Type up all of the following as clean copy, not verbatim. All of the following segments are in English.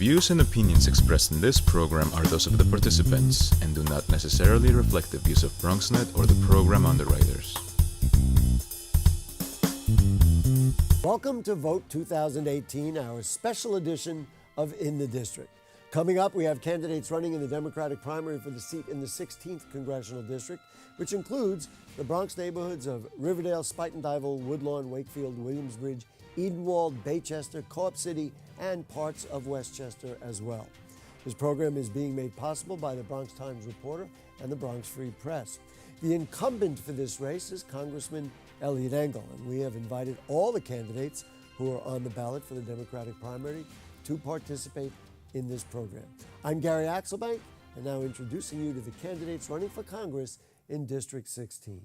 views and opinions expressed in this program are those of the participants and do not necessarily reflect the views of BronxNet or the program underwriters. Welcome to Vote 2018, our special edition of In the District. Coming up, we have candidates running in the Democratic primary for the seat in the 16th Congressional District, which includes the Bronx neighborhoods of Riverdale, Spuyten Duyvil, Woodlawn, Wakefield, Williamsbridge, Edenwald, Baychester, Co-op City, and parts of Westchester as well. This program is being made possible by the Bronx Times Reporter and the Bronx Free Press. The incumbent for this race is Congressman Engel, and we have invited all the candidates who are on the ballot for the Democratic primary to participate in this program. I'm Gary Axelbank, and now introducing you to the candidates running for Congress in District 16.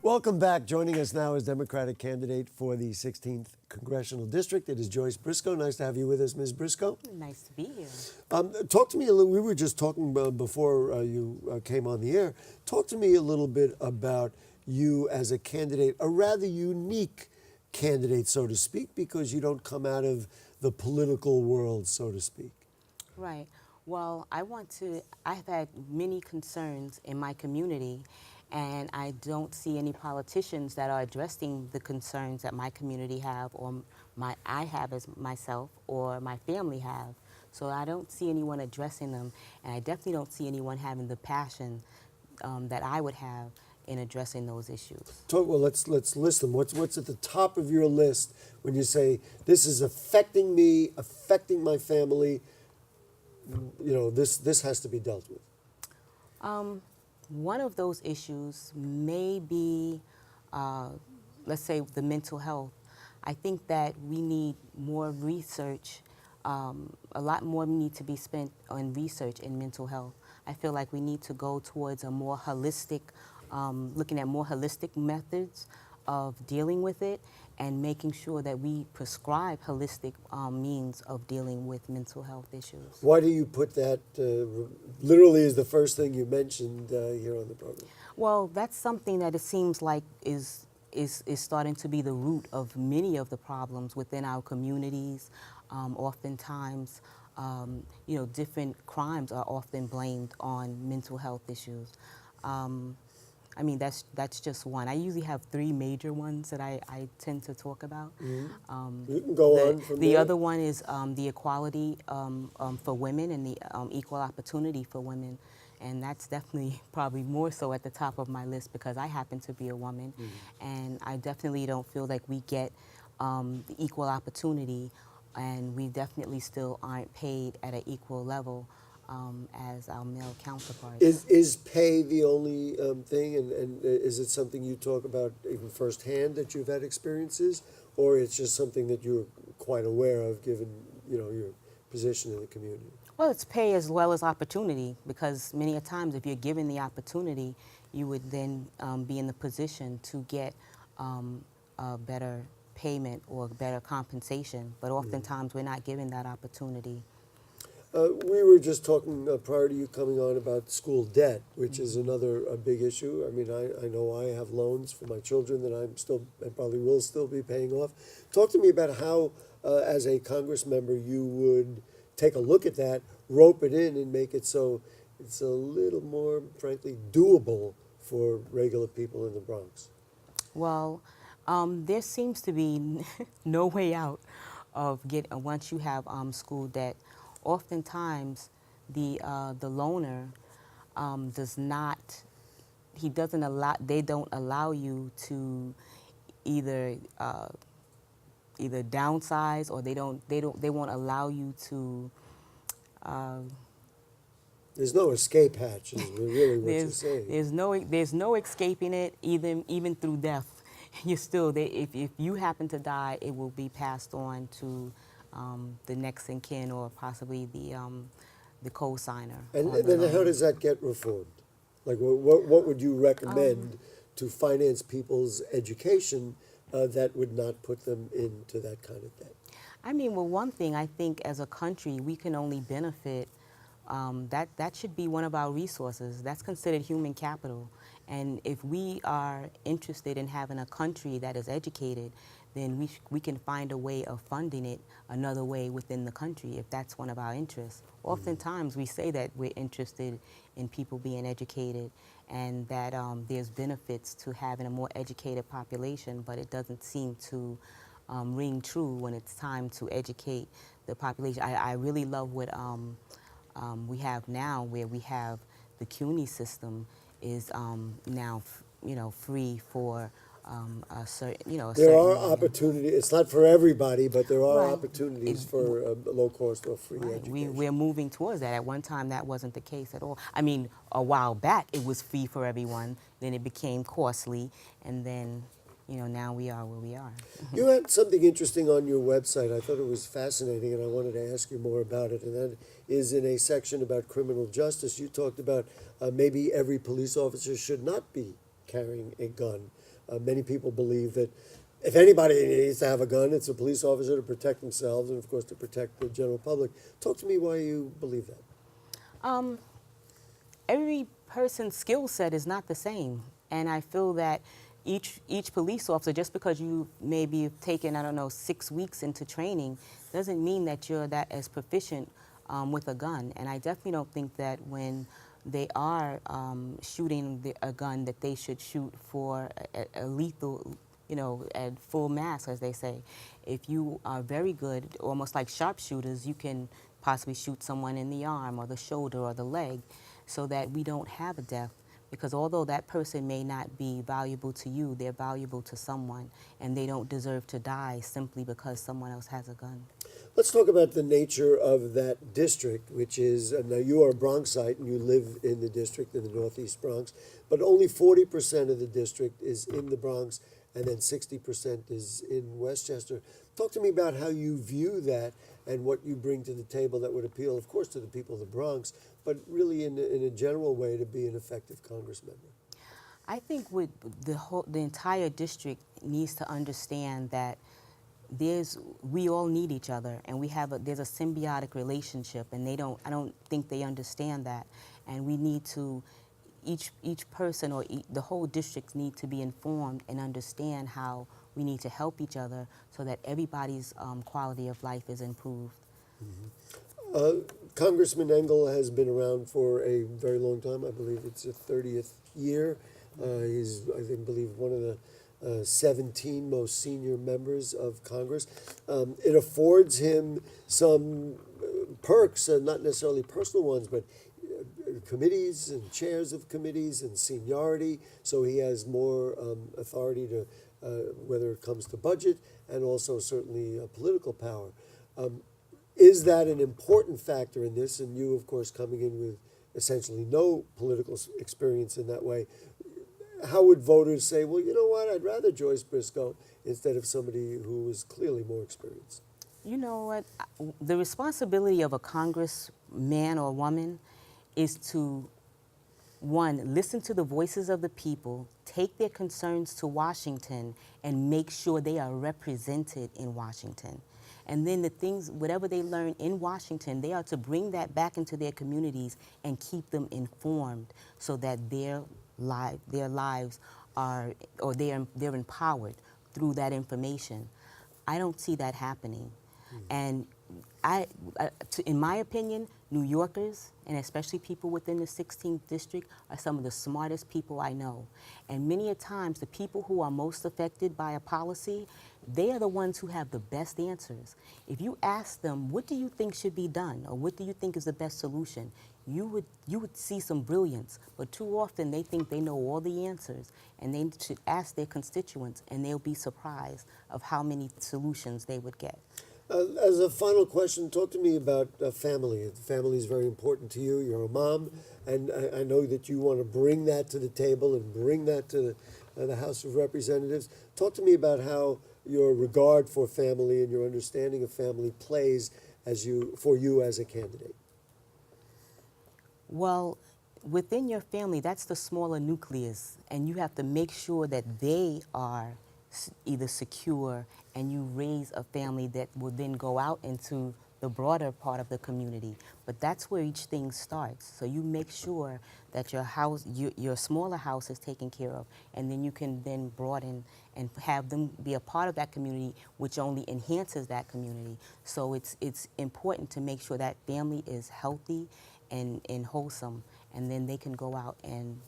Welcome back. Joining us now is Democratic candidate for the 16th Congressional District. It is Joyce Briscoe. Nice to have you with us, Ms. Briscoe. Nice to be here. Talk to me a little. We were just talking before you came on the air. Talk to me a little bit about you as a candidate, a rather unique candidate, so to speak, because you don't come out of the political world, so to speak. Right. Well, I've had many concerns in my community, and I don't see any politicians that are addressing the concerns that my community have, or I have as myself, or my family have. So I don't see anyone addressing them, and I definitely don't see anyone having the passion that I would have in addressing those issues. Well, let's list them. What's at the top of your list when you say this is affecting me, affecting my family? You know, this has to be dealt with. One of those issues may be, let's say, the mental health. I think that we need more research. A lot more need to be spent on research in mental health. I feel like we need to go towards a more holistic, looking at more holistic methods of dealing with it, and making sure that we prescribe holistic means of dealing with mental health issues. Why do you put that literally as the first thing you mentioned here on the program? Well, that's something that it seems like is starting to be the root of many of the problems within our communities. Oftentimes, different crimes are often blamed on mental health issues. I mean, that's just one. I usually have three major ones that I tend to talk about. Mm-hmm. You can go on from the there. other one is the equality for women and the equal opportunity for women. And that's definitely probably more so at the top of my list because I happen to be a woman. Mm-hmm. And I definitely don't feel like we get the equal opportunity, and we definitely still aren't paid at an equal level as our male counterparts. Is pay the only thing, and is it something you talk about even firsthand that you've had experiences, or it's just something that you're quite aware of given your position in the community? Well, it's pay as well as opportunity, because many a times if you're given the opportunity, you would then be in the position to get a better payment or better compensation, but oftentimes we're not given that opportunity. We were just talking prior to you coming on about school debt, which is another big issue. I mean, I know I have loans for my children that I probably will still be paying off. Talk to me about how, as a Congress member, you would take a look at that, rope it in, and make it so it's a little more, frankly, doable for regular people in the Bronx. Well, there seems to be no way out of once you have school debt. Oftentimes, the loaner they don't allow you to either downsize, or they won't allow you to. There's no escape hatch, is really what you're saying. There's no escaping it, even through death. You're still there. If you happen to die, it will be passed on to the next in kin, or possibly the co-signer. And then how does that get reformed? Like, what would you recommend to finance people's education that would not put them into that kind of debt? I mean, well, one thing I think as a country we can only benefit that should be one of our resources. That's considered human capital. And if we are interested in having a country that is educated, then we can find a way of funding it another way within the country if that's one of our interests. Oftentimes we say that we're interested in people being educated and that there's benefits to having a more educated population, but it doesn't seem to ring true when it's time to educate the population. I really love what we have now, where we have the CUNY system is now, free for a certain, a There certain are amount. opportunities. It's not for everybody, but there are Right. opportunities for low cost or free Right. education. We're moving towards that. At one time, that wasn't the case at all. I mean, a while back, it was free for everyone. Then it became costly, and then, now we are where we are. You had something interesting on your website. I thought it was fascinating, and I wanted to ask you more about it. And that is in a section about criminal justice. You talked about maybe every police officer should not be carrying a gun. Many people believe that if anybody needs to have a gun, it's a police officer to protect themselves and, of course, to protect the general public. Talk to me why you believe that. Every person's skill set is not the same, and I feel that each police officer, just because you maybe have taken 6 weeks into training, doesn't mean that you're that as proficient with a gun. And I definitely don't think that when they are shooting a gun that they should shoot for a lethal, at full mass, as they say. If you are very good, almost like sharpshooters, you can possibly shoot someone in the arm or the shoulder or the leg, so that we don't have a death. Because although that person may not be valuable to you, they're valuable to someone, and they don't deserve to die simply because someone else has a gun. Let's talk about the nature of that district, which is, now you are a Bronxite and you live in the district in the Northeast Bronx, but only 40% of the district is in the Bronx, and then 60% is in Westchester. Talk to me about how you view that and what you bring to the table that would appeal, of course, to the people of the Bronx, but really in a general way to be an effective Congress member. I think with the entire district needs to understand that we all need each other, and there's a symbiotic relationship, and I don't think they understand that, and we need to, each person or the whole district need to be informed and understand how we need to help each other so that everybody's quality of life is improved. Congressman Engel has been around for a very long time. I believe it's his 30th year. He's, I believe, one of the 17 most senior members of Congress. It affords him some perks, not necessarily personal ones, but committees and chairs of committees and seniority. So he has more authority to, whether it comes to budget and also certainly political power. Is that an important factor in this? And you, of course, coming in with essentially no political experience in that way, how would voters say, well, you know what, I'd rather Joyce Briscoe instead of somebody who is clearly more experienced? You know what? The responsibility of a congressman or woman is to, one, listen to the voices of the people, take their concerns to Washington, and make sure they are represented in Washington. And then the things, whatever they learn in Washington, they are to bring that back into their communities and keep them informed so that their lives are, or they're empowered through that information. I don't see that happening. And in my opinion, New Yorkers, and especially people within the 16th district, are some of the smartest people I know. And many a times, the people who are most affected by a policy, they are the ones who have the best answers. If you ask them, what do you think should be done, or what do you think is the best solution, you would see some brilliance. But too often, they think they know all the answers, and they should ask their constituents, and they'll be surprised of how many solutions they would get. As a final question, talk to me about family. Family is very important to you. You're a mom, and I know that you want to bring that to the table and bring that to the House of Representatives. Talk to me about how your regard for family and your understanding of family plays for you as a candidate. Well, within your family, that's the smaller nucleus, and you have to make sure that they are either secure, and you raise a family that will then go out into the broader part of the community. But that's where each thing starts. So you make sure that your house, your smaller house is taken care of, and then you can then broaden and have them be a part of that community, which only enhances that community. So it's important to make sure that family is healthy and wholesome, and then they can go out and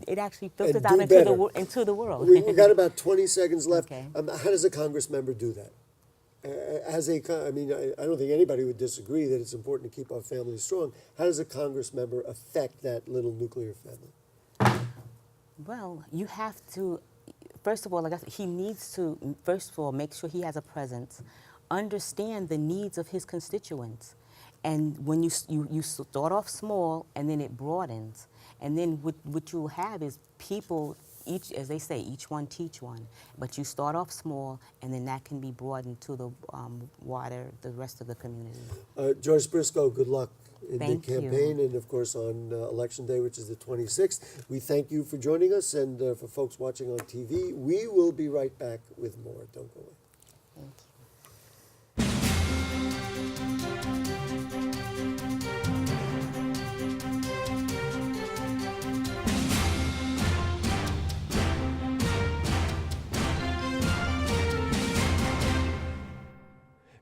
it actually filters out into the world. We've got about 20 seconds left. Okay. How does a Congress member do that? I don't think anybody would disagree that it's important to keep our families strong. How does a Congress member affect that little nuclear family? Well, you have to, first of all, like I said, he needs to, first of all, make sure he has a presence, understand the needs of his constituents. And when you start off small, and then it broadens. And then what you'll have is people, each, as they say, each one teach one. But you start off small, and then that can be broadened to the the rest of the community. Joyce Briscoe, good luck in Thank the campaign you. and, of course, on Election Day, which is the 26th. We thank you for joining us, and for folks watching on TV, we will be right back with more. Don't go away. Thank you.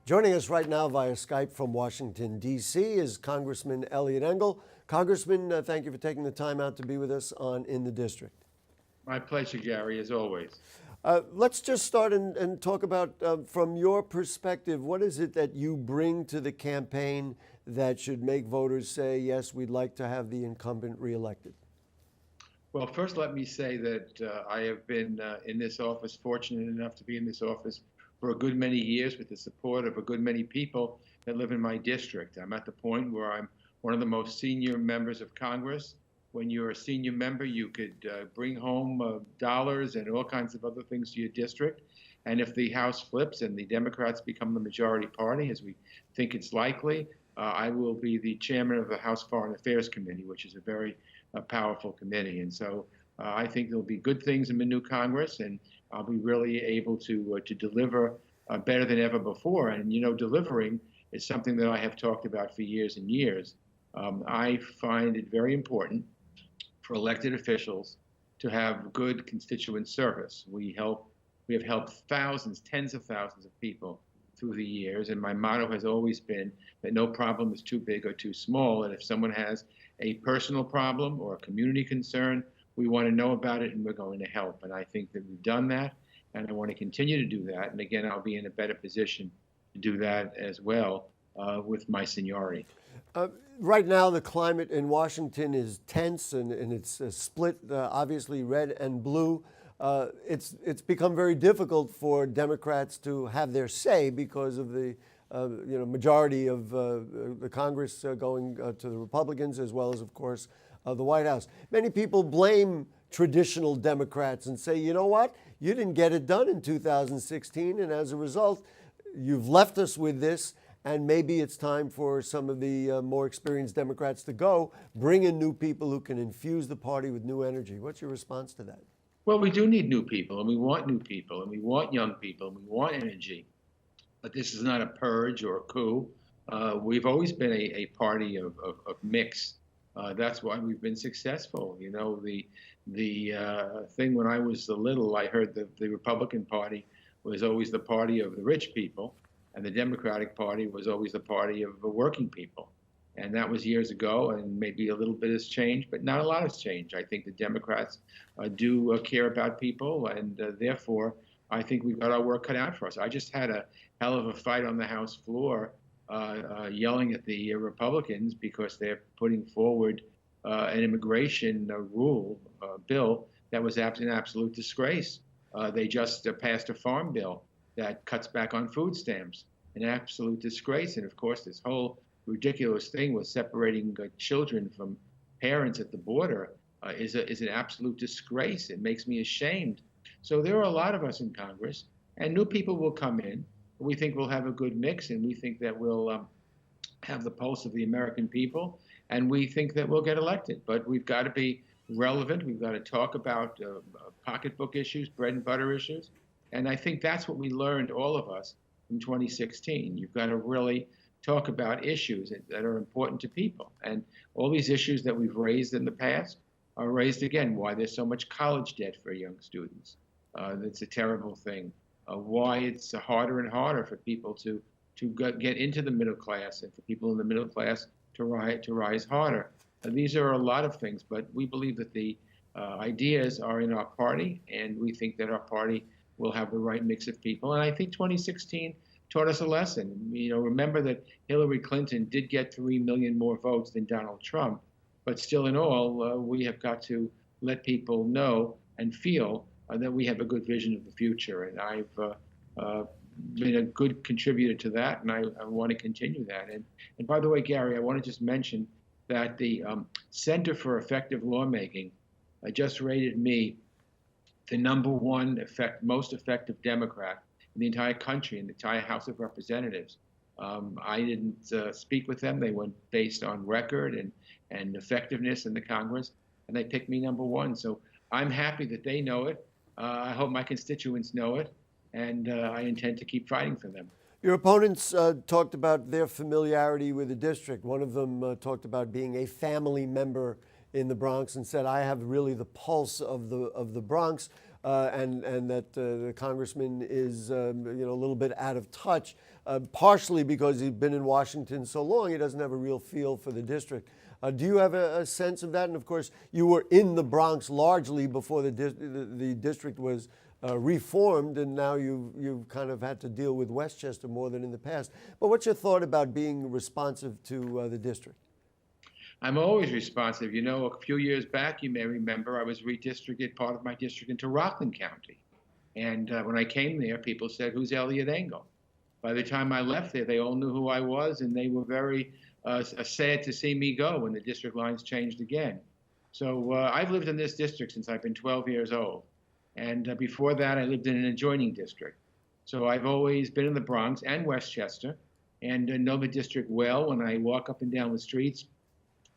Joining us right now via Skype from Washington, D.C. is Congressman Engel. Congressman, thank you for taking the time out to be with us on In the District. My pleasure, Gary, as always. Let's just start and talk about, from your perspective, what is it that you bring to the campaign that should make voters say, yes, we'd like to have the incumbent reelected? Well, first let me say that I have been in this office, fortunate enough to be in this office for a good many years with the support of a good many people that live in my district. I'm at the point where I'm one of the most senior members of Congress. When you're a senior member, you could bring home dollars and all kinds of other things to your district. And if the House flips and the Democrats become the majority party, as we think it's likely, I will be the chairman of the House Foreign Affairs Committee, which is a very powerful committee. And so I think there'll be good things in the new Congress, and I'll be really able to deliver better than ever before. And, you know, delivering is something that I have talked about for years and years. I find it very important for elected officials to have good constituent service. We have helped thousands, tens of thousands of people through the years, and my motto has always been that no problem is too big or too small, and if someone has a personal problem or a community concern, we want to know about it, and we're going to help. And I think that we've done that, and I want to continue to do that. And again, I'll be in a better position to do that as well with my seniority. Right now, the climate in Washington is tense, and it's split, obviously red and blue. It's become very difficult for Democrats to have their say because of the majority of the Congress going to the Republicans, as well as, of course, the White House. Many people blame traditional Democrats and say, you know what, you didn't get it done in 2016, and as a result, you've left us with this, and maybe it's time for some of the more experienced Democrats to go, bring in new people who can infuse the party with new energy. What's your response to that? Well, we do need new people, and we want new people, and we want young people, and we want energy. But this is not a purge or a coup. We've always been a party of mix. That's why we've been successful. You know, the thing when I was little, I heard that the Republican Party was always the party of the rich people, and the Democratic Party was always the party of the working people. And that was years ago, and maybe a little bit has changed, but not a lot has changed. I think the Democrats do care about people, and therefore, I think we've got our work cut out for us. I just had a hell of a fight on the House floor yelling at the Republicans because they're putting forward an immigration bill that was an absolute disgrace. They just passed a farm bill that cuts back on food stamps, an absolute disgrace. And of course, this whole ridiculous thing with separating children from parents at the border is an absolute disgrace. It makes me ashamed. So there are a lot of us in Congress, and new people will come in. We think we'll have a good mix, and we think that we'll have the pulse of the American people, and we think that we'll get elected. But we've got to be relevant. We've got to talk about pocketbook issues, bread and butter issues. And I think that's what we learned, all of us, from 2016. You've got to really talk about issues that are important to people. And all these issues that we've raised in the past are raised again. Why there's so much college debt for young students. That's a terrible thing. Why it's harder and harder for people to get into the middle class and for people in the middle class to rise harder. These are a lot of things, but we believe that the ideas are in our party, and we think that our party will have the right mix of people. And I think 2016 taught us a lesson. Remember that Hillary Clinton did get 3 million more votes than Donald Trump, but still in all, we have got to let people know and feel that we have a good vision of the future. And I've been a good contributor to that, and I want to continue that. And by the way, Gary, I want to just mention that the Center for Effective Lawmaking just rated me the #1 most effective Democrat in the entire country, in the entire House of Representatives. I didn't speak with them. They went based on record and effectiveness in the Congress, and they picked me #1. So I'm happy that they know it. I hope my constituents know it, and I intend to keep fighting for them. Your opponents talked about their familiarity with the district. One of them talked about being a family member in the Bronx and said, I have really the pulse of the Bronx, and that the congressman is a little bit out of touch, partially because he's been in Washington so long, he doesn't have a real feel for the district. Do you have a sense of that? And of course, you were in the Bronx largely before the district was reformed, and now you've kind of had to deal with Westchester more than in the past. But what's your thought about being responsive to the district? I'm always responsive. A few years back, you may remember, I was redistricted part of my district into Rockland County. And when I came there, people said, who's Elliot Engel? By the time I left there, they all knew who I was, and they were very sad to see me go when the district lines changed again. So I've lived in this district since I've been 12 years old. And before that, I lived in an adjoining district. So I've always been in the Bronx and Westchester and know the district well. When I walk up and down the streets,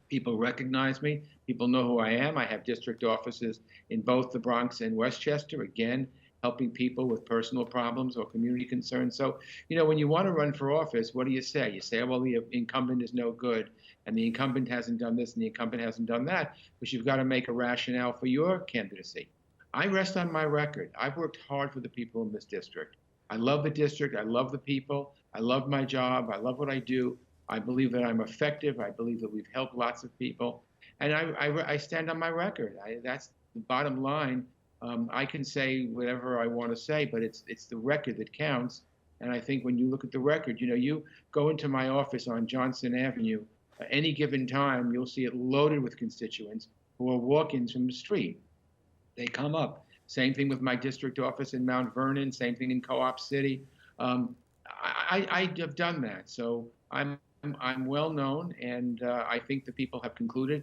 people recognize me. People know who I am. I have district offices in both the Bronx and Westchester, again, helping people with personal problems or community concerns. So, when you want to run for office, what do? You say, well, the incumbent is no good, and the incumbent hasn't done this, and the incumbent hasn't done that, but you've got to make a rationale for your candidacy. I rest on my record. I've worked hard for the people in this district. I love the district. I love the people. I love my job. I love what I do. I believe that I'm effective. I believe that we've helped lots of people. And I stand on my record. That's the bottom line. I can say whatever I want to say, but it's the record that counts. And I think when you look at the record, you go into my office on Johnson Avenue, at any given time, you'll see it loaded with constituents who are walk-ins from the street. They come up. Same thing with my district office in Mount Vernon, same thing in Co-op City. I have done that. So I'm well known, and I think the people have concluded.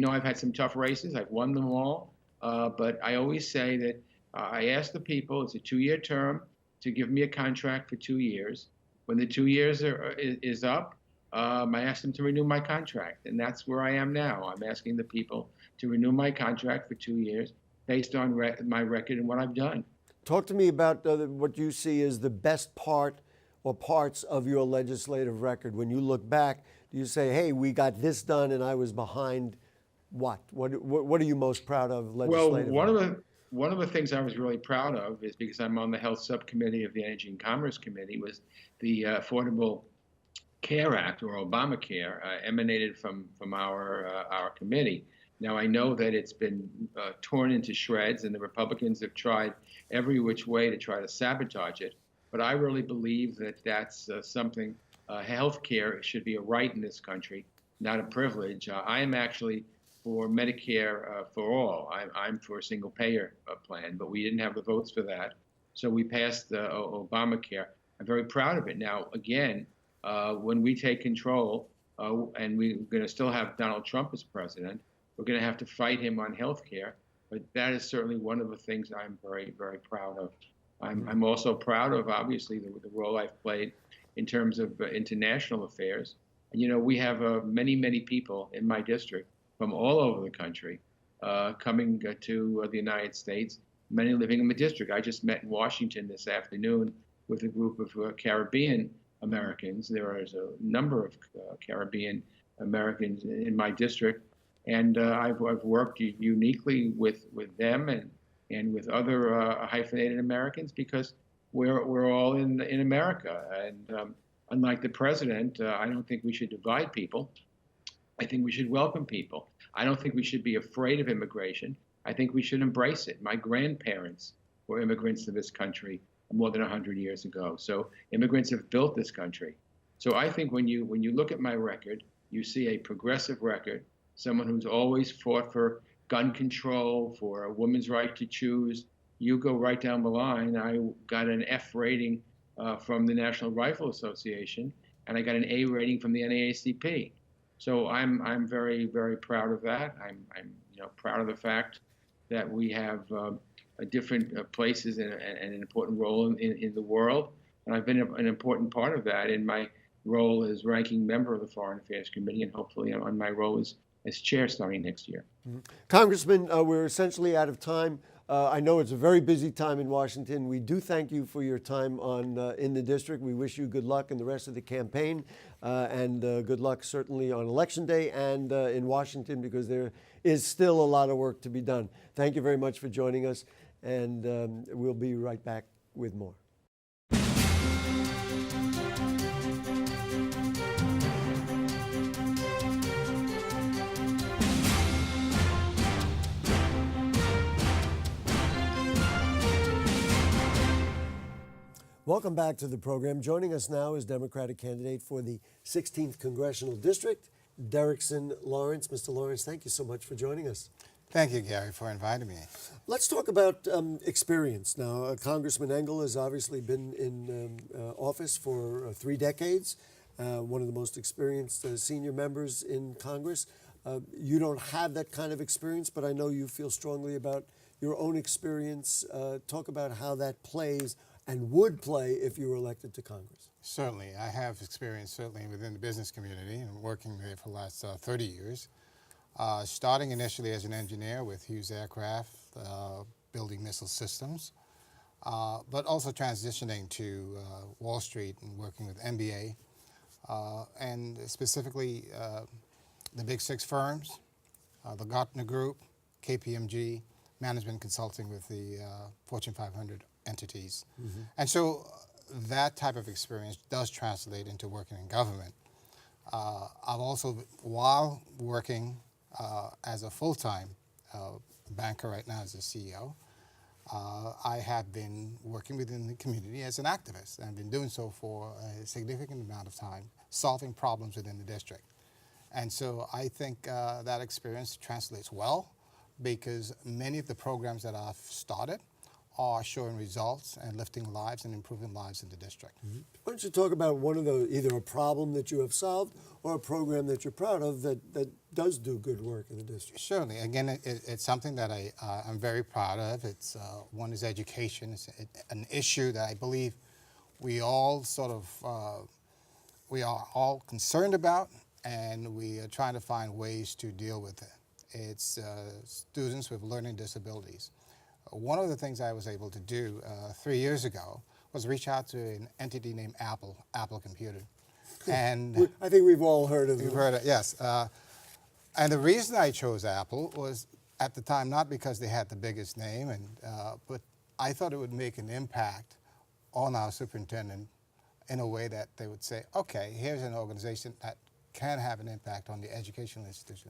I've had some tough races. I've won them all. But I always say that I ask the people, it's a 2-year term, to give me a contract for 2 years. When the 2 years is up, I ask them to renew my contract. And that's where I am now. I'm asking the people to renew my contract for 2 years based on my record and what I've done. Talk to me about what you see as the best part or parts of your legislative record. When you look back, do you say, hey, we got this done and I was behind what? What are you most proud of legislatively? Well, one of the things I was really proud of is, because I'm on the Health Subcommittee of the Energy and Commerce Committee, was the Affordable Care Act, or Obamacare, emanated from our committee. Now, I know that it's been torn into shreds, and the Republicans have tried every which way to try to sabotage it. But I really believe that that's something. Health care should be a right in this country, not a privilege. I am actually for Medicare for all. I'm for a single payer plan, but we didn't have the votes for that. So we passed Obamacare. I'm very proud of it. Now, again, when we take control, and we're going to still have Donald Trump as president, we're going to have to fight him on health care. But that is certainly one of the things I'm very, very proud of. I'm also proud of, obviously, the role I've played in terms of international affairs. And, we have many, many people in my district from all over the country coming to the United States, many living in the district. I just met in Washington this afternoon with a group of Caribbean Americans. There is a number of Caribbean Americans in my district, and I've worked uniquely with them and with other hyphenated Americans because we're all in America. And unlike the president, I don't think we should divide people. I think we should welcome people. I don't think we should be afraid of immigration. I think we should embrace it. My grandparents were immigrants to this country more than 100 years ago. So immigrants have built this country. So I think when you look at my record, you see a progressive record, someone who's always fought for gun control, for a woman's right to choose. You go right down the line. I got an F rating from the National Rifle Association, and I got an A rating from the NAACP. So I'm very, very proud of that. I'm proud of the fact that we have different places and an important role in the world. And I've been an important part of that in my role as ranking member of the Foreign Affairs Committee, and hopefully on my role as chair starting next year. Mm-hmm. Congressman, we're essentially out of time. I know it's a very busy time in Washington. We do thank you for your time in the district. We wish you good luck in the rest of the campaign and good luck certainly on Election Day and in Washington, because there is still a lot of work to be done. Thank you very much for joining us, and we'll be right back with more. Welcome back to the program. Joining us now is Democratic candidate for the 16th Congressional District, Derrickson Lawrence. Mr. Lawrence, thank you so much for joining us. Thank you, Gary, for inviting me. Let's talk about experience. Now, Congressman Engel has obviously been in office for 3 decades, one of the most experienced senior members in Congress. You don't have that kind of experience, but I know you feel strongly about your own experience. Talk about how that plays and would play if you were elected to Congress. Certainly. I have experience certainly within the business community and working there for the last 30 years. Starting initially as an engineer with Hughes Aircraft, building missile systems, but also transitioning to Wall Street and working with MBA, and specifically the big 6 firms, the Gartner Group, KPMG, management consulting with the Fortune 500 entities. Mm-hmm. And so that type of experience does translate into working in government. I've also, while working as a full-time banker right now as a CEO, I have been working within the community as an activist, and I've been doing so for a significant amount of time, solving problems within the district. And so I think that experience translates well, because many of the programs that I've started are showing results and lifting lives and improving lives in the district. Mm-hmm. Why don't you talk about one of the, either a problem that you have solved or a program that you're proud of that does do good work in the district? Certainly. Again, it's something that I'm very proud of. It's one is education. It's an issue that I believe we all sort of, we are all concerned about, and we are trying to find ways to deal with it. It's students with learning disabilities. One of the things I was able to do 3 years ago was reach out to an entity named Apple Computer. And I think we've all heard of it. You've heard it, yes. And the reason I chose Apple was, at the time, not because they had the biggest name, but I thought it would make an impact on our superintendent in a way that they would say, okay, here's an organization that can have an impact on the educational institution.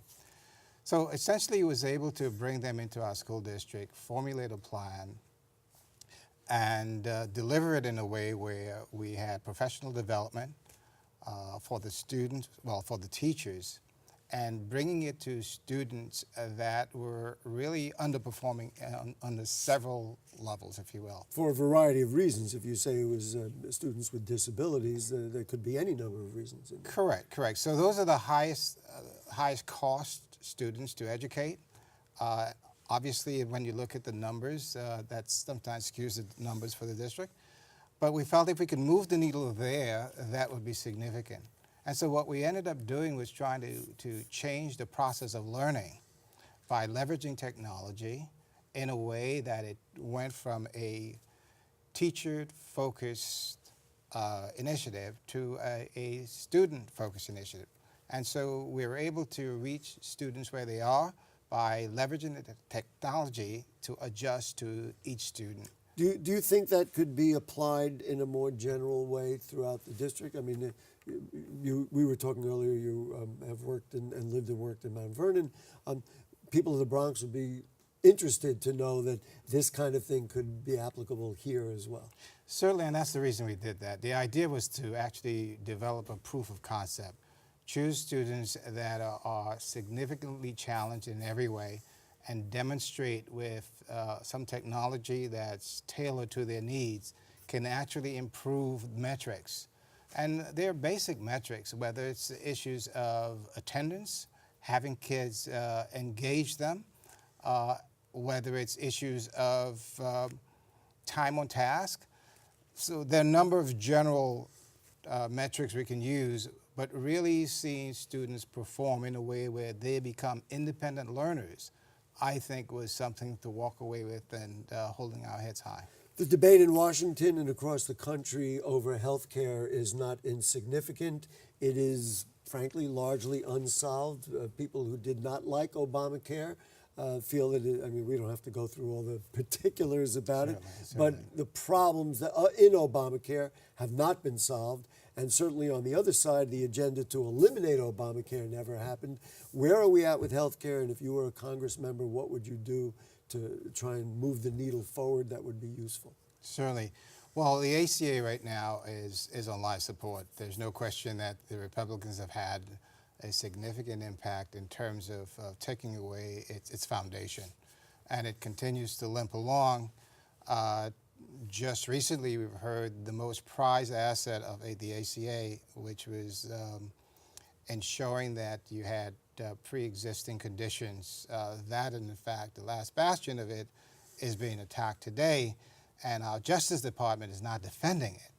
So essentially, he was able to bring them into our school district, formulate a plan, and deliver it in a way where we had professional development for the students, well, for the teachers, and bringing it to students that were really underperforming on the several levels, if you will. For a variety of reasons. If you say it was students with disabilities, there could be any number of reasons. Correct, correct. So those are the highest cost students to educate. Obviously, when you look at the numbers, that sometimes skews the numbers for the district. But we felt if we could move the needle there, that would be significant. And so what we ended up doing was trying to change the process of learning by leveraging technology in a way that it went from a teacher-focused initiative to a student-focused initiative. And so we were able to reach students where they are by leveraging the technology to adjust to each student. Do you think that could be applied in a more general way throughout the district? I mean, we were talking earlier, you have worked and lived and worked in Mount Vernon. People of the Bronx would be interested to know that this kind of thing could be applicable here as well. Certainly, and that's the reason we did that. The idea was to actually develop a proof of concept. Choose students that are significantly challenged in every way and demonstrate with some technology that's tailored to their needs can actually improve metrics. And they're basic metrics, whether it's issues of attendance, having kids engage them, whether it's issues of time on task. So there are a number of general metrics we can use, but really seeing students perform in a way where they become independent learners, I think was something to walk away with and holding our heads high. The debate in Washington and across the country over health care is not insignificant. It is, frankly, largely unsolved. People who did not like Obamacare feel that I mean, we don't have to go through all the particulars about it, but the problems that in Obamacare have not been solved. And certainly on the other side, the agenda to eliminate Obamacare never happened. Where are we at with health care? And if you were a Congress member, what would you do to try and move the needle forward that would be useful? Certainly. Well, the ACA right now is on life support. There's no question that the Republicans have had a significant impact in terms of taking away its foundation. And it continues to limp along. Just recently, we've heard the most prized asset of the ACA, which was ensuring that you had pre-existing conditions. That, in fact, the last bastion of it is being attacked today, and our Justice Department is not defending it.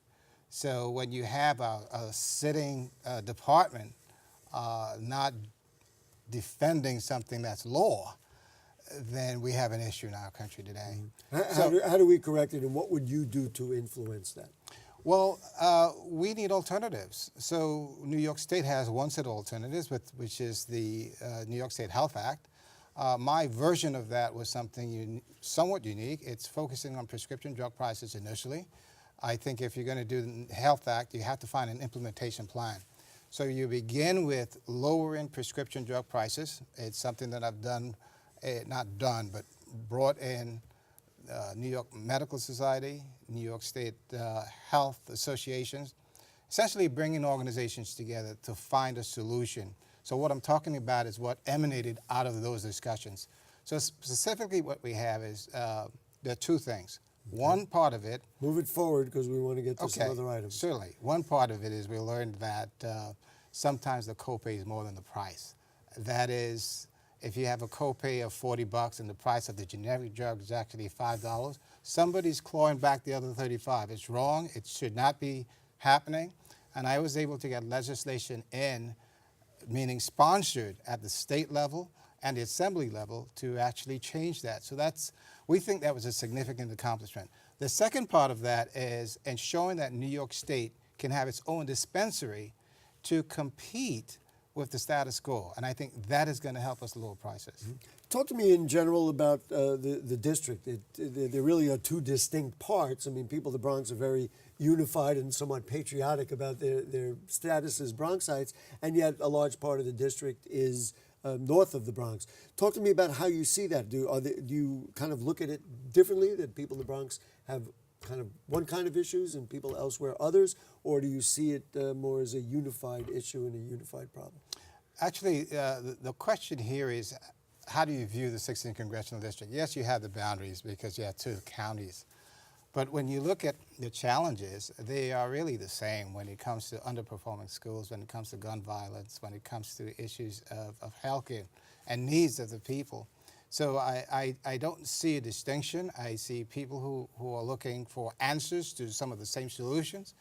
So when you have a sitting department not defending something that's law, then we have an issue in our country today. How do we correct it, and what would you do to influence that? Well, we need alternatives. So New York State has one set of alternatives, which is the New York State Health Act. My version of that was something somewhat unique. It's focusing on prescription drug prices initially. I think if you're going to do the Health Act, you have to find an implementation plan. So you begin with lowering prescription drug prices. It's something that I've done, not done, but brought in New York Medical Society, New York State Health Associations, essentially bringing organizations together to find a solution. So what I'm talking about is what emanated out of those discussions. So specifically what we have is, there are two things. Okay. One part of it... Move it forward because we want to get to some other items. Certainly. One part of it is we learned that sometimes the copay is more than the price. That is, if you have a copay of $40 and the price of the generic drug is actually $5, somebody's clawing back the other $35. It's wrong. It should not be happening. And I was able to get legislation in, meaning sponsored at the state level and the assembly level, to actually change that. So we think that was a significant accomplishment. The second part of that is ensuring that New York State can have its own dispensary to compete with the status quo, and I think that is going to help us lower prices. Mm-hmm. Talk to me in general about the district. There really are two distinct parts. I mean, people of the Bronx are very unified and somewhat patriotic about their status as Bronxites, and yet a large part of the district is north of the Bronx. Talk to me about how you see that. Do you kind of look at it differently, that people in the Bronx have kind of one kind of issues and people elsewhere others, or do you see it more as a unified issue and a unified problem? Actually, the question here is, how do you view the 16th Congressional District? Yes, you have the boundaries because you have two counties. But when you look at the challenges, they are really the same when it comes to underperforming schools, when it comes to gun violence, when it comes to issues of health care and needs of the people. So I don't see a distinction. I see people who are looking for answers to some of the same solutions.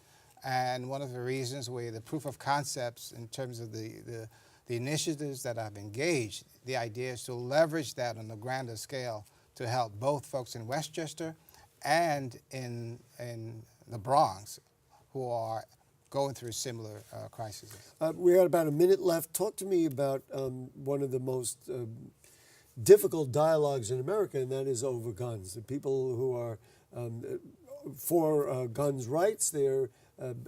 And one of the reasons where the proof of concepts in terms of the initiatives that I've engaged, the idea is to leverage that on a grander scale to help both folks in Westchester and in the Bronx who are going through similar crises. We got about a minute left. Talk to me about one of the most difficult dialogues in America, and that is over guns. The people who are for guns rights, they're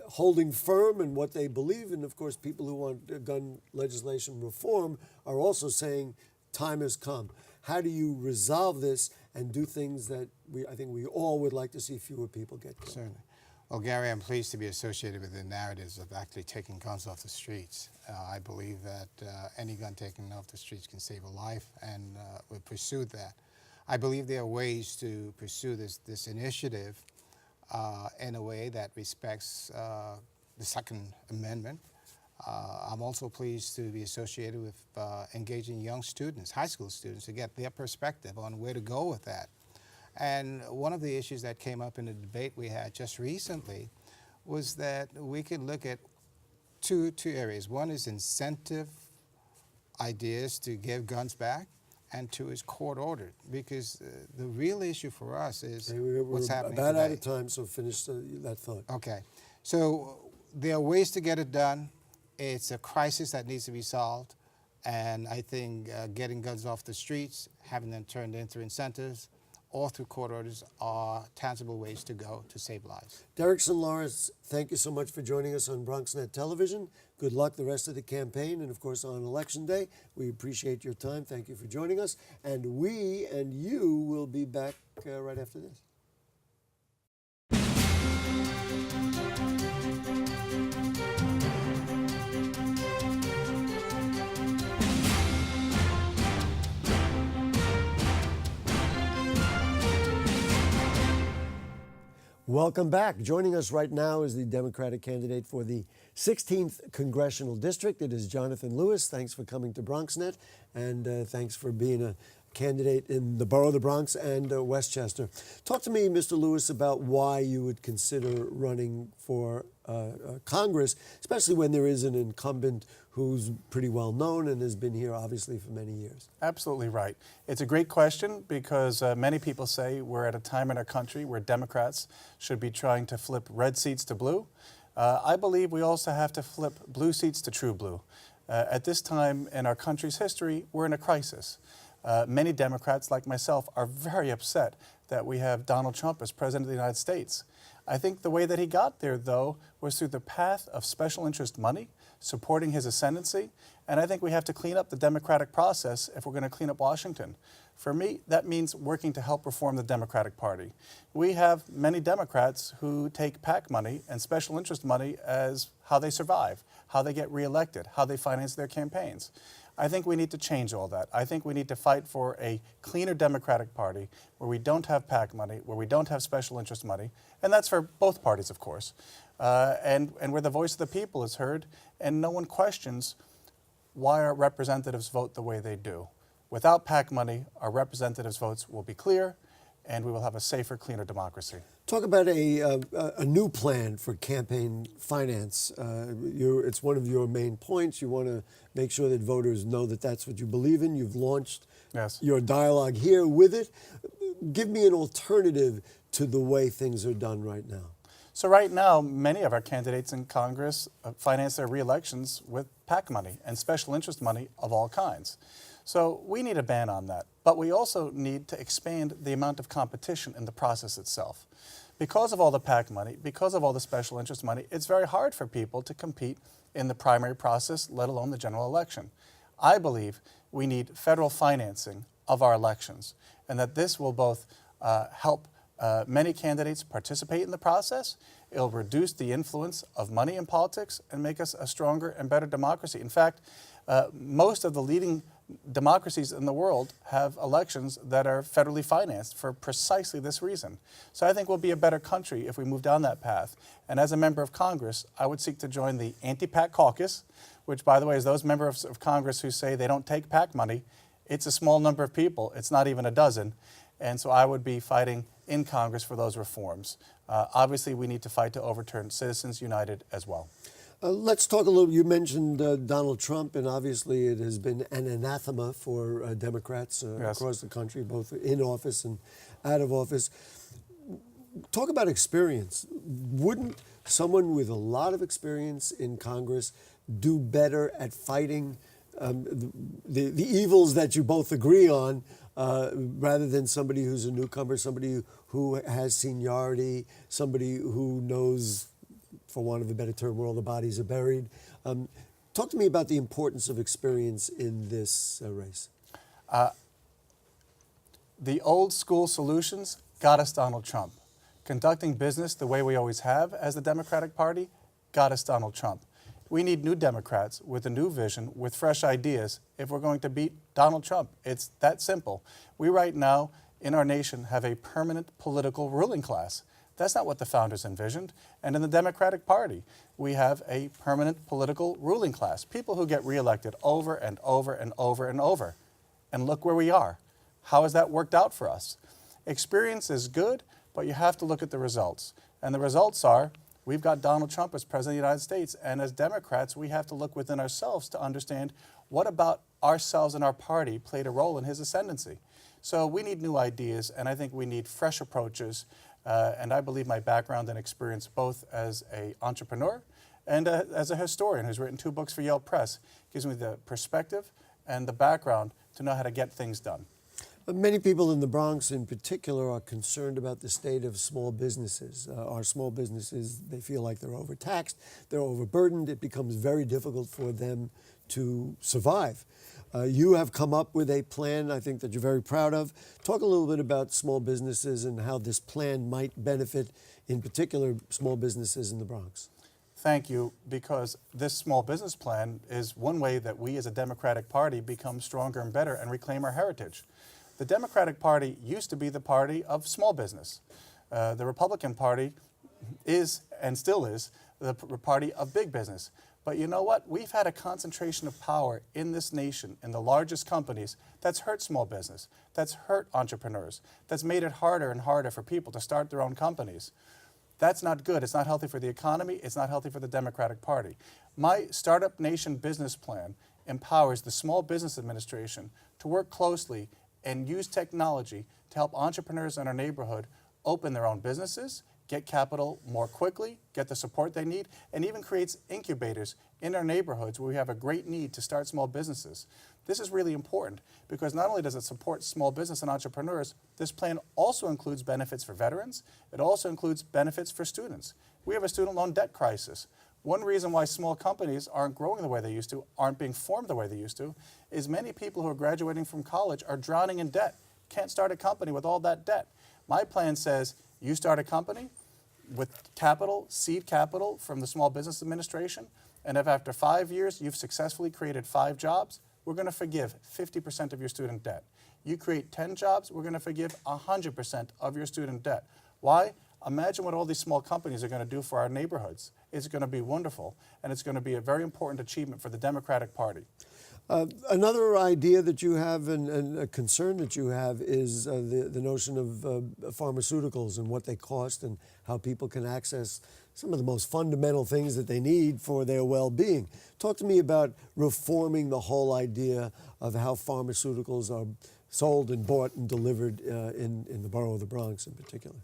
holding firm in what they believe, and of course people who want gun legislation reform are also saying time has come. How do you resolve this and do things that I think we all would like to see fewer people get killed? Certainly. Well, Gary, I'm pleased to be associated with the narratives of actually taking guns off the streets. I believe that any gun taken off the streets can save a life, and we've pursued that. I believe there are ways to pursue this initiative in a way that respects the Second Amendment. I'm also pleased to be associated with engaging young students, high school students, to get their perspective on where to go with that. And one of the issues that came up in the debate we had just recently was that we could look at two areas. One is incentive ideas to give guns back, and two is court ordered. Because the real issue for us is what's happening about today. out of time, so finish that thought. Okay. So there are ways to get it done. It's a crisis that needs to be solved. And I think getting guns off the streets, having them turned into incentives, or through court orders are tangible ways to go to save lives. Derrickson Lawrence, thank you so much for joining us on BronxNet Television. Good luck the rest of the campaign, and of course on Election Day. We appreciate your time. Thank you for joining us. And we and you will be back right after this. Welcome back. Joining us right now is the Democratic candidate for the 16th Congressional District. It is Jonathan Lewis. Thanks for coming to BronxNet, and thanks for being a candidate in the borough of the Bronx and Westchester. Talk to me, Mr. Lewis, about why you would consider running for Congress, especially when there is an incumbent who's pretty well known and has been here obviously for many years. Absolutely right. It's a great question because many people say we're at a time in our country where Democrats should be trying to flip red seats to blue. I believe we also have to flip blue seats to true blue. At this time in our country's history, we're in a crisis. Many Democrats, like myself, are very upset that we have Donald Trump as President of the United States. I think the way that he got there, though, was through the path of special interest money, supporting his ascendancy, and I think we have to clean up the democratic process if we're going to clean up Washington. For me, that means working to help reform the Democratic Party. We have many Democrats who take PAC money and special interest money as how they survive, how they get reelected, how they finance their campaigns. I think we need to change all that. I think we need to fight for a cleaner Democratic Party where we don't have PAC money, where we don't have special interest money, and that's for both parties, of course, and where the voice of the people is heard and no one questions why our representatives vote the way they do. Without PAC money, our representatives' votes will be clear and we will have a safer, cleaner democracy. Talk about a new plan for campaign finance. It's one of your main points. You want to make sure that voters know that that's what you believe in. You've launched your dialogue here with it. Give me an alternative to the way things are done right now. So right now, many of our candidates in Congress finance their re-elections with PAC money and special interest money of all kinds. So we need a ban on that. But we also need to expand the amount of competition in the process itself. Because of all the PAC money, because of all the special interest money, it's very hard for people to compete in the primary process, let alone the general election. I believe we need federal financing of our elections, and that this will both help many candidates participate in the process. It'll reduce the influence of money in politics and make us a stronger and better democracy. In fact, most of the leading democracies in the world have elections that are federally financed for precisely this reason. So I think we'll be a better country if we move down that path. And as a member of Congress, I would seek to join the anti-PAC caucus, which, by the way, is those members of Congress who say they don't take PAC money. It's a small number of people. It's not even a dozen. And so I would be fighting in Congress for those reforms. Obviously, we need to fight to overturn Citizens United as well. Let's talk a little. You mentioned Donald Trump, and obviously it has been an anathema for Democrats across the country, both in office and out of office. Talk about experience. Wouldn't someone with a lot of experience in Congress do better at fighting the evils that you both agree on, rather than somebody who's a newcomer, somebody who has seniority, somebody who knows, for want of a better term, where all the bodies are buried? Talk to me about the importance of experience in this race. The old school solutions got us Donald Trump. Conducting business the way we always have as the Democratic Party got us Donald Trump. We need new Democrats with a new vision, with fresh ideas, if we're going to beat Donald Trump. It's that simple. We right now in our nation have a permanent political ruling class. That's not what the founders envisioned. And in the Democratic Party, we have a permanent political ruling class, people who get reelected over and over and over and over. And look where we are. How has that worked out for us? Experience is good, but you have to look at the results. And the results are, we've got Donald Trump as President of the United States, and as Democrats, we have to look within ourselves to understand what about ourselves and our party played a role in his ascendancy. So we need new ideas, and I think we need fresh approaches, and I believe my background and experience both as an entrepreneur and as a historian who's written 2 books for Yale Press gives me the perspective and the background to know how to get things done. Many people in the Bronx in particular are concerned about the state of small businesses. Our small businesses, they feel like they're overtaxed, they're overburdened. It becomes very difficult for them to survive. You have come up with a plan, I think, that you're very proud of. Talk a little bit about small businesses and how this plan might benefit, in particular, small businesses in the Bronx. Thank you, because this small business plan is one way that we as a Democratic Party become stronger and better and reclaim our heritage. The Democratic Party used to be the party of small business. The Republican Party is, and still is, the party of big business. But you know what? We've had a concentration of power in this nation, in the largest companies, that's hurt small business, that's hurt entrepreneurs, that's made it harder and harder for people to start their own companies. That's not good. It's not healthy for the economy. It's not healthy for the Democratic Party. My Startup Nation business plan empowers the Small Business Administration to work closely and use technology to help entrepreneurs in our neighborhood open their own businesses, get capital more quickly, get the support they need, and even creates incubators in our neighborhoods where we have a great need to start small businesses. This is really important because not only does it support small business and entrepreneurs, this plan also includes benefits for veterans. It also includes benefits for students. We have a student loan debt crisis. One reason why small companies aren't growing the way they used to, aren't being formed the way they used to, is many people who are graduating from college are drowning in debt. Can't start a company with all that debt. My plan says you start a company with capital, seed capital from the Small Business Administration, and if after 5 years you've successfully created 5 jobs, we're going to forgive 50% of your student debt. You create 10 jobs, we're going to forgive 100% of your student debt. Why? Imagine what all these small companies are going to do for our neighborhoods. It's going to be wonderful, and it's going to be a very important achievement for the Democratic Party. Another idea that you have and a concern that you have is the notion of pharmaceuticals and what they cost and how people can access some of the most fundamental things that they need for their well-being. Talk to me about reforming the whole idea of how pharmaceuticals are sold and bought and delivered in the borough of the Bronx in particular.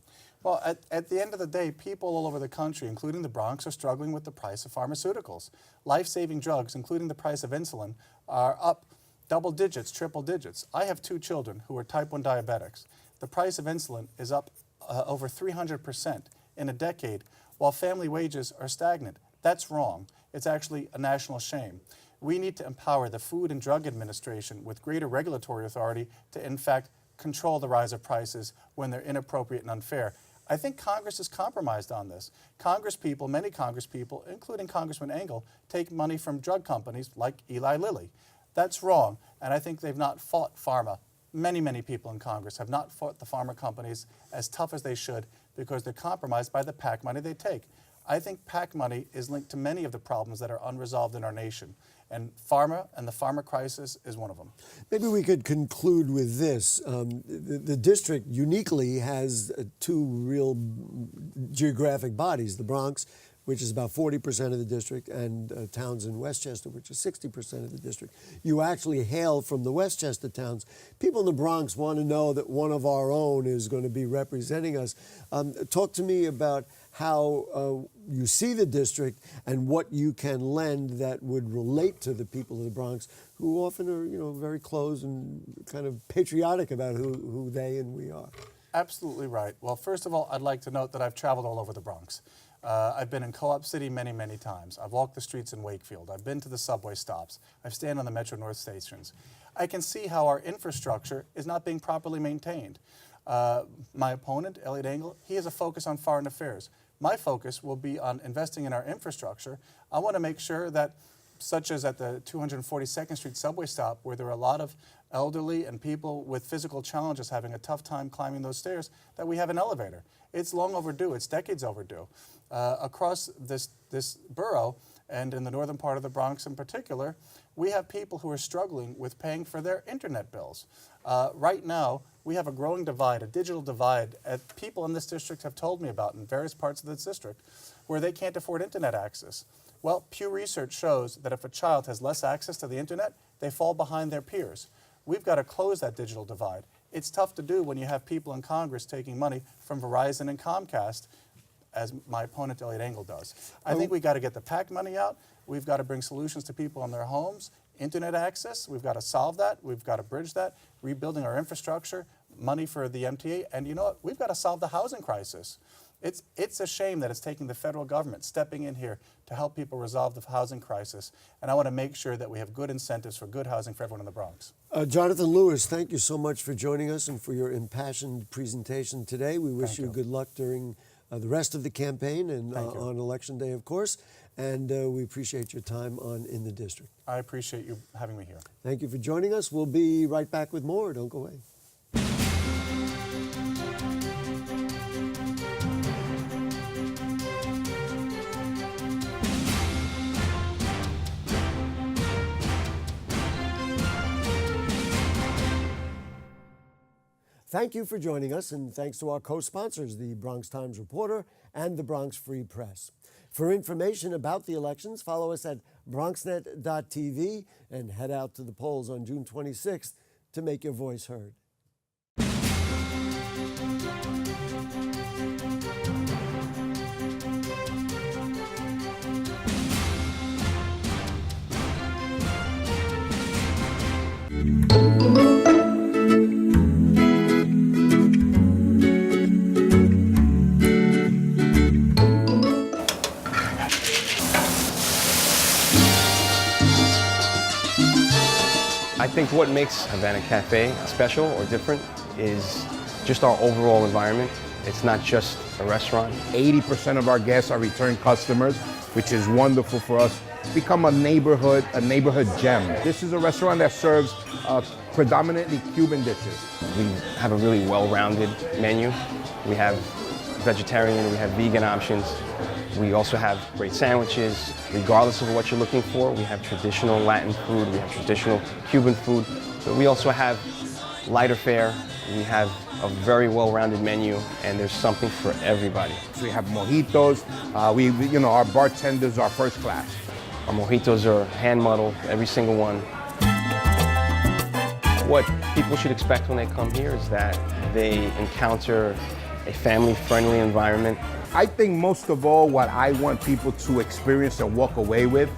Well, at the end of the day, people all over the country, including the Bronx, are struggling with the price of pharmaceuticals. Life-saving drugs, including the price of insulin, are up double digits, triple digits. I have 2 children who are type 1 diabetics. The price of insulin is up over 300% in a decade, while family wages are stagnant. That's wrong. It's actually a national shame. We need to empower the Food and Drug Administration with greater regulatory authority to, in fact, control the rise of prices when they're inappropriate and unfair. I think Congress is compromised on this. Congresspeople, many Congresspeople, including Congressman Engel, take money from drug companies like Eli Lilly. That's wrong, and I think they've not fought pharma. Many, many people in Congress have not fought the pharma companies as tough as they should because they're compromised by the PAC money they take. I think PAC money is linked to many of the problems that are unresolved in our nation, and pharma and the pharma crisis is one of them. Maybe we could conclude with this. The district uniquely has 2 real geographic bodies, the Bronx, which is about 40% of the district, and towns in Westchester, which is 60% of the district. You actually hail from the Westchester towns. People in the Bronx want to know that one of our own is going to be representing us. Talk to me about how you see the district and what you can lend that would relate to the people of the Bronx, who often are, very close and kind of patriotic about who they and we are. Absolutely right. Well, first of all, I'd like to note that I've traveled all over the Bronx. I've been in Co-op City many, many times. I've walked the streets in Wakefield. I've been to the subway stops. I've stayed on the Metro North stations. I can see how our infrastructure is not being properly maintained. My opponent, Elliot Engel, he has a focus on foreign affairs. My focus will be on investing in our infrastructure. I want to make sure that, such as at the 242nd Street subway stop, where there are a lot of elderly and people with physical challenges having a tough time climbing those stairs, that we have an elevator. It's long overdue. It's decades overdue. Across this borough, and in the northern part of the Bronx in particular, we have people who are struggling with paying for their internet bills. Right now, we have a growing divide, a digital divide, that people in this district have told me about in various parts of this district, where they can't afford internet access. Well, Pew Research shows that if a child has less access to the internet, they fall behind their peers. We've got to close that digital divide. It's tough to do when you have people in Congress taking money from Verizon and Comcast, as my opponent Elliot Engel does. I think we've got to get the PAC money out. We've got to bring solutions to people in their homes. Internet access, we've got to solve that. We've got to bridge that. Rebuilding our infrastructure, money for the MTA. And you know what? We've got to solve the housing crisis. It's a shame that it's taking the federal government stepping in here to help people resolve the housing crisis. And I want to make sure that we have good incentives for good housing for everyone in the Bronx. Jonathan Lewis, thank you so much for joining us and for your impassioned presentation today. We wish you good luck during the rest of the campaign and on Election Day, of course. And we appreciate your time on In the District. I appreciate you having me here. Thank you for joining us. We'll be right back with more. Don't go away. Thank you for joining us, and thanks to our co-sponsors, the Bronx Times Reporter and the Bronx Free Press. For information about the elections, follow us at bronxnet.tv and head out to the polls on June 26th to make your voice heard. I think what makes Havana Cafe special or different is just our overall environment. It's not just a restaurant. 80% of our guests are return customers, which is wonderful for us. Become a neighborhood gem. This is a restaurant that serves predominantly Cuban dishes. We have a really well-rounded menu. We have vegetarian, we have vegan options. We also have great sandwiches. Regardless of what you're looking for, we have traditional Latin food, we have traditional Cuban food, but we also have lighter fare. We have a very well-rounded menu, and there's something for everybody. So we have mojitos. Our bartenders are first class. Our mojitos are hand muddled, every single one. What people should expect when they come here is that they encounter a family-friendly environment. I think most of all, what I want people to experience and walk away with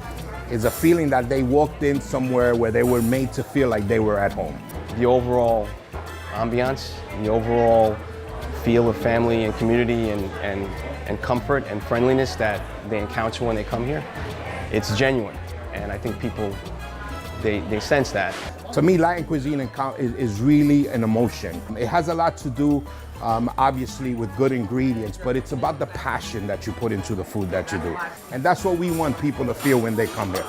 is a feeling that they walked in somewhere where they were made to feel like they were at home. The overall ambiance, the overall feel of family and community and comfort and friendliness that they encounter when they come here, it's genuine. And I think people, they sense that. To me, Latin cuisine is really an emotion. It has a lot to do, obviously, with good ingredients, but it's about the passion that you put into the food that you do. And that's what we want people to feel when they come here.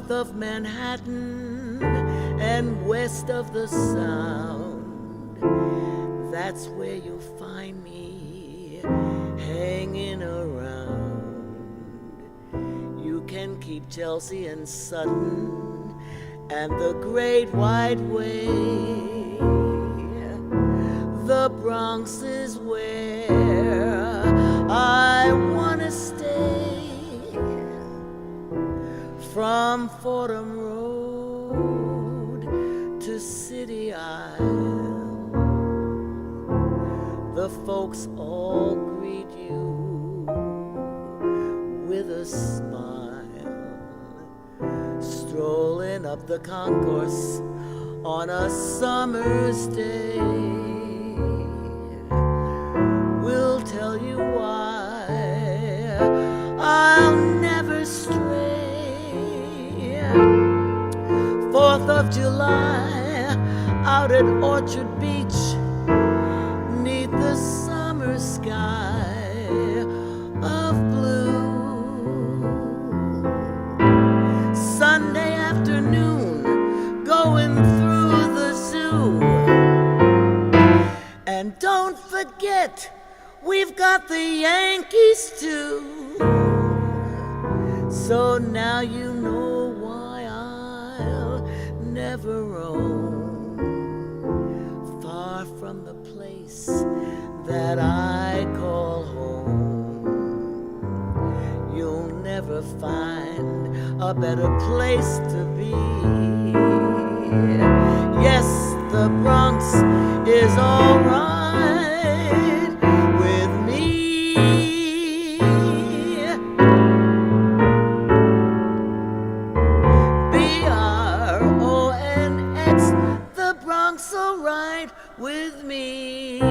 north of Manhattan and west of the Sound. That's where you'll find me hanging around. You can keep Chelsea and Sutton and the Great White Way. The Bronx is where I wanna stay. From Fordham Road to City Isle, the folks all greet you with a smile. Strolling up the concourse on a summer's day, we'll tell you why I'll never stray. 4th of July out at Orchard Beach, 'neath the summer sky of blue. Sunday afternoon going through the zoo. And don't forget, we've got the Yankees too. So now you know why I'll never roam far from the place that I call home. You'll never find a better place to be. Yes, the Bronx is all right with me. BRONX, the Bronx all right with me.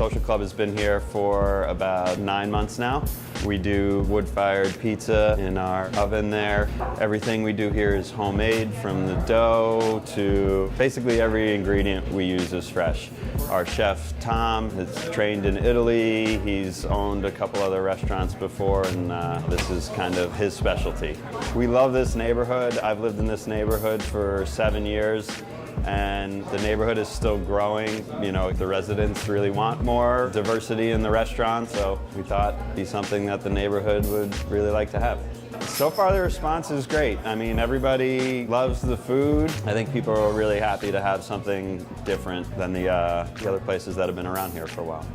social club has been here for about 9 months now. We do wood-fired pizza in our oven there. Everything we do here is homemade, from the dough to basically every ingredient we use is fresh. Our chef, Tom, is trained in Italy. He's owned a couple other restaurants before, and this is kind of his specialty. We love this neighborhood. I've lived in this neighborhood for 7 years, and the neighborhood is still growing. You know, the residents really want more diversity in the restaurant, so we thought it'd be something that the neighborhood would really like to have. So far the response is great. I mean, everybody loves the food. I think people are really happy to have something different than the other places that have been around here for a while.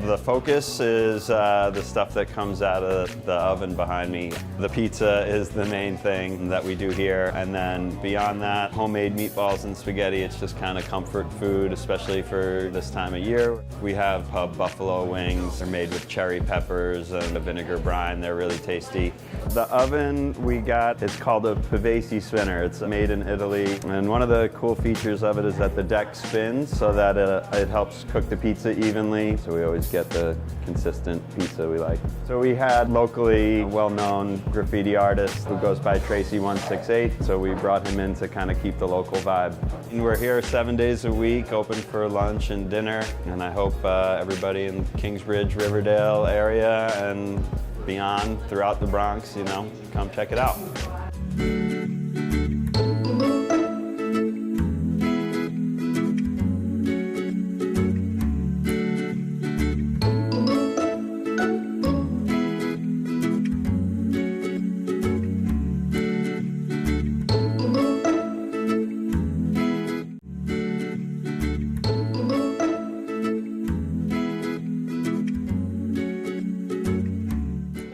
The focus is the stuff that comes out of the oven behind me. The pizza is the main thing that we do here, and then beyond that, homemade meatballs and spaghetti. It's just kind of comfort food, especially for this time of year. We have buffalo wings. They're made with cherry peppers and a vinegar brine. They're really tasty. The oven we got, it's called a Pavesi spinner. It's made in Italy, and one of the cool features of it is that the deck spins so that it helps cook the pizza evenly, so we always get the consistent pizza we like. So we had locally well-known graffiti artist who goes by Tracy168, so we brought him in to kind of keep the local vibe. And we're here 7 days a week, open for lunch and dinner, and I hope everybody in Kingsbridge, Riverdale area and beyond, throughout the Bronx, you know, come check it out.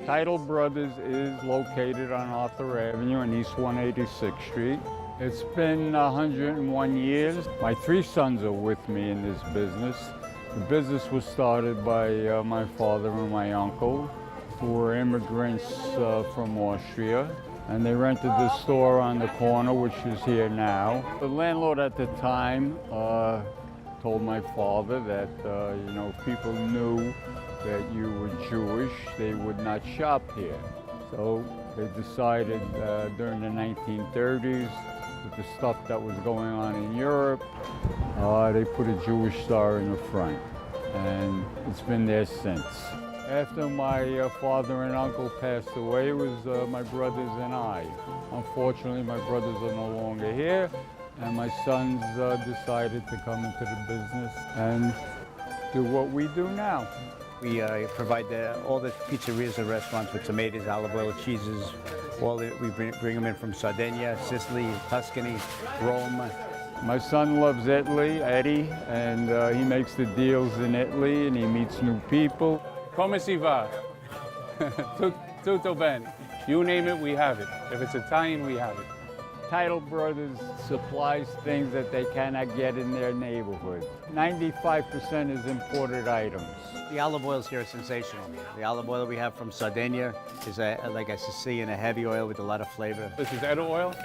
Untitled Brothers is located on Arthur Avenue on East 186th Street. It's been 101 years. My 3 sons are with me in this business. The business was started by my father and my uncle, who were immigrants from Austria, and they rented the store on the corner, which is here now. The landlord at the time told my father that, you know, if people knew that you were Jewish, they would not shop here. So they decided during the 1930s, with the stuff that was going on in Europe, they put a Jewish star in the front, and it's been there since. After my father and uncle passed away, it was my brothers and I. Unfortunately, my brothers are no longer here, and my sons decided to come into the business and do what we do now. We provide all the pizzerias and restaurants with tomatoes, olive oil, cheeses. We bring them in from Sardinia, Sicily, Tuscany, Rome. My son loves Italy, Eddie, and he makes the deals in Italy, and he meets new people. Come si va? Tutto bene. You name it, we have it. If it's Italian, we have it. Untitled Brothers supplies things that they cannot get in their neighborhood. 95% is imported items. The olive oils here are sensational. The olive oil we have from Sardinia is like a Sicilian, a heavy oil with a lot of flavor. This is edible oil,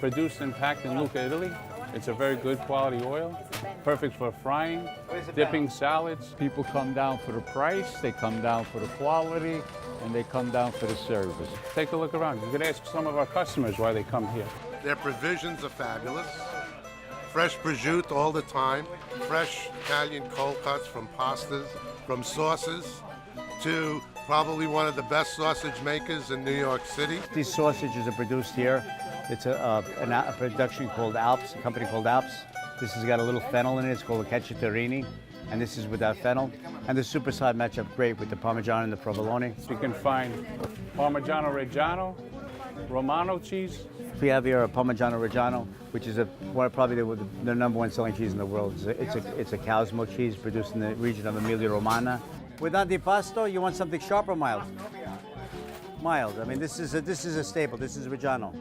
produced and packed in Lucca, Italy. It's a very good quality oil, perfect for frying, dipping salads. People come down for the price, they come down for the quality, and they come down for the service. Take a look around. You could ask some of our customers why they come here. Their provisions are fabulous. Fresh prosciutto all the time. Fresh Italian cold cuts from pastas, from sauces, to probably one of the best sausage makers in New York City. These sausages are produced here. It's a production called Alps, a company called Alps. This has got a little fennel in it. It's called a cacciatorini, and this is without fennel. And the super side match up great with the Parmesan and the provolone. So you can find Parmigiano Reggiano, Romano cheese. We have here a Parmigiano Reggiano, which is probably the number 1 selling cheese in the world. It's a cow's milk cheese produced in the region of Emilia-Romagna. With antipasto, you want something sharp or mild? Mild. I mean, this is a staple. This is Reggiano.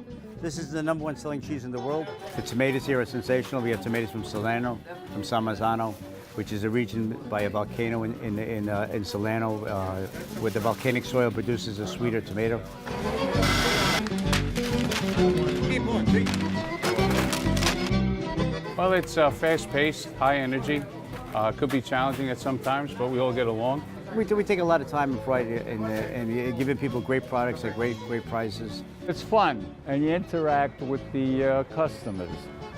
This is the number 1 selling cheese in the world. The tomatoes here are sensational. We have tomatoes from Salerno, from San Marzano, which is a region by a volcano in Salerno, where the volcanic soil produces a sweeter tomato. Well, it's fast-paced, high energy. It could be challenging at some times, but we all get along. We take a lot of time and pride in giving people great products at great prices. It's fun, and you interact with the customers,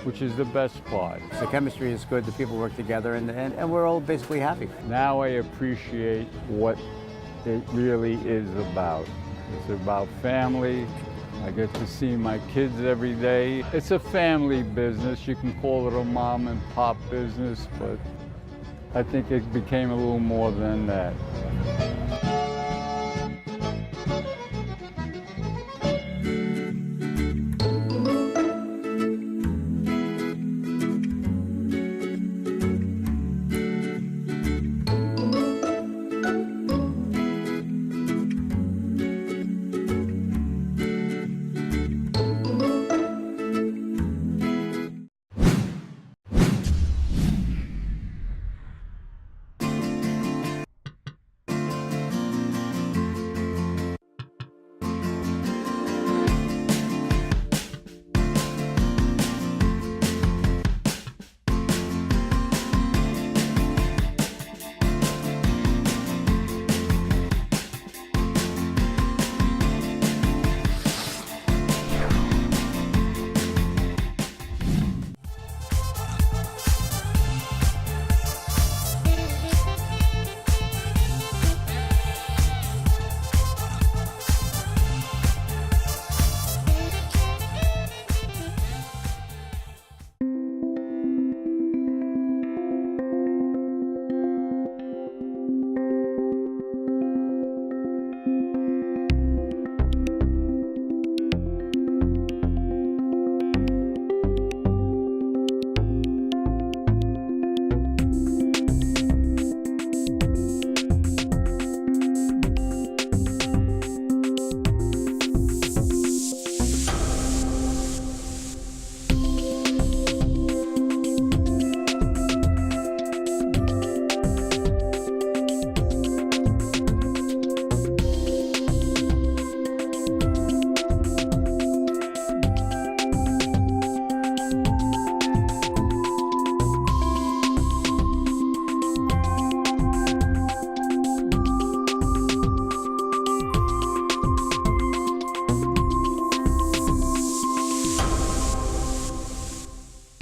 which is the best part. The chemistry is good, the people work together, and we're all basically happy. Now I appreciate what it really is about. It's about family. I get to see my kids every day. It's a family business. You can call it a mom and pop business, but I think it became a little more than that.